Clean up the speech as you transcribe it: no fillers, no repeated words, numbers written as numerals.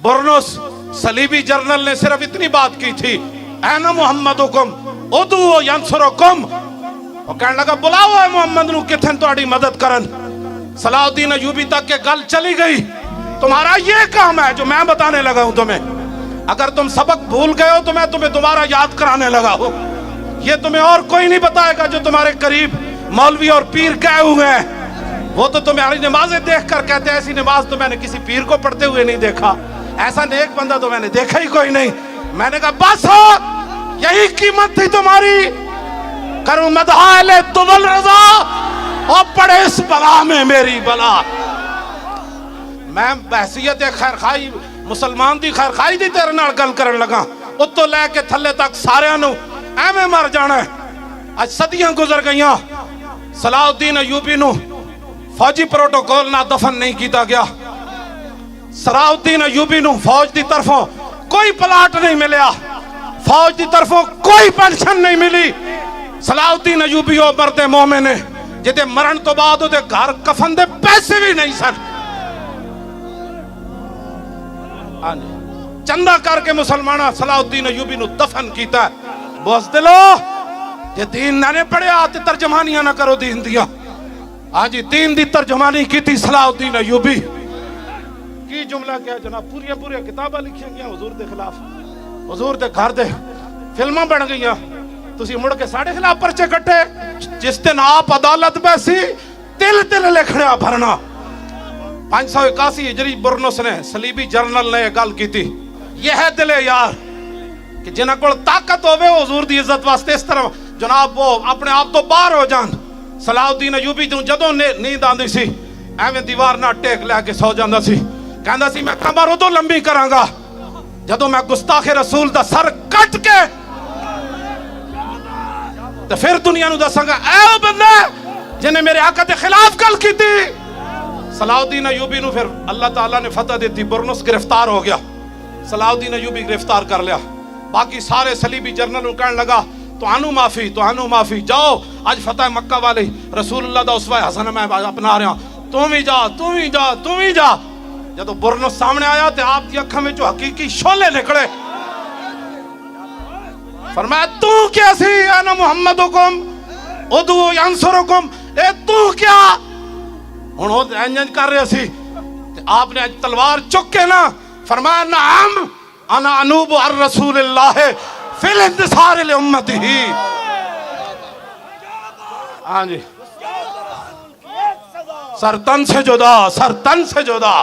बुरनुस सलीबी journal ने सिर्फ इतनी बात की थी, ऐना मुहम्मदुकुम उदू यंसुरुकुम। और कहने लगा बुलाओ है मुहम्मद नू किथन तुम्हारी मदद करन। सलाउद्दीन अयूबी तक के गल चली गई, तुम्हारा ये काम है जो मैं बताने लगा हूं तुम्हें। अगर तुम सबक भूल गए हो तो मैं तुम्हें दोबारा याद कराने लगा हूं। ये तुम्हें और कोई नहीं बताएगा जो तुम्हारे करीब मौलवी और पीर गए हुए हैं। वो तो तुम्हारी नमाजें देख कर कहते हैं ऐसी नमाज तो मैंने किसी पीर को पढ़ते हुए नहीं देखा, ऐसा नेक बंदा तो मैंने देखा ही कोई नहीं। मैंने कहा बस हो, यही कीमत थी तुम्हारी। करूं मदहाले तुवल रजा और पड़े इस बला में मेरी बला। मैं बहसियत खैर खाई मुसलमान दी खैर खाई दी तेरे नाल गल करन लगा, उत्तों लैके थल्ले तक सारियां नू एवें मर जाना है। आज सदियां गुजर गईयां, सलाउद्दीन अयूबी नू फौजी प्रोटोकॉल ना दफन नहीं किया गया। सलाउद्दीन अयूबी नू फौज दी तरफों कोई प्लाट नहीं मिलया, फौज दी तरफों कोई पेंशन नहीं मिली। सलाउद्दीन अयूबी ओ मरदे मोमिन ने जिहदे मरण तो बाद उहदे घर कफन दे पैसे भी नहीं सन। चंदा करके मुसलमाना सलाउद्दीन अयूबी नू दफन कीता। बुज़दिलो जे दीन ना ने पढ़िया ते तर्जमानियां ना करो दीन दियां। हाँ जी, दीन दी तर्जमानी की थी सलाउद्दीन अयूबी। की जुमला क्या जनाब, पूरिया पूरिया किताबां लिखियां गईयां हुजूर दे खिलाफ, हुजूर दे घर दे फिल्मां बन गईयां। तुसी मुड़ के साढ़े खिलाफ पर्चे कट्टे। जिस दिन आप अदालत बैसी तिल तिल लिखना भरना। 581 हिजरी बुरनुस ने सलीबी जर्नल ने गल की थी। यह है दिले यार कि जिन्हां कोल ताकत होवे हुजूर दी इज्जत वास्ते इस तरह जनाब वो अपने आप तो बाहर हो जान। सलाउद्दीन अयूबी नूं जदों नींद आंदी सी एवें दीवार नाल टेक लैके सौ जांदा सी। कहंदा सी मैं कमर उदों लंबी करांगा जदों मैं गुस्ताखे रसूल दा सर कट के ते फिर दुनिया नूं दसांगा ऐ बंदा जिन्हें मेरे आका दे खिलाफ गल की थी। सलाउद्दीन अयूबी नूं फिर अल्लाह ताला ने फतह दी थी, बुरनुस गिरफ्तार हो गया, सलाउद्दीन अयूबी गिरफ्तार कर लिया। बाकी सारे सलीबी जर्नल कहने लगा तुहानू माफी, जाओ आज फतेह मक्का वाले रसूलुल्लाह दा उसवा हसन मैं अपना रहा, तुम ही जा। जब बुरनुस सामने आया तो आप दी अखां विचों हकीकी शोले निकले। फरमाया तू क्या सी अना मुहम्मदुकुम उदू यंसुरुकुम, ए तू क्या। हुण ओ इंज कर रहे सी ते आपने तलवार चुक के ना फरमाया नअम अना अनूबु अर रसूलिल्लाह फिल इंतिसार ले उम्मतिही। हाँ जी, सर तन से जुदा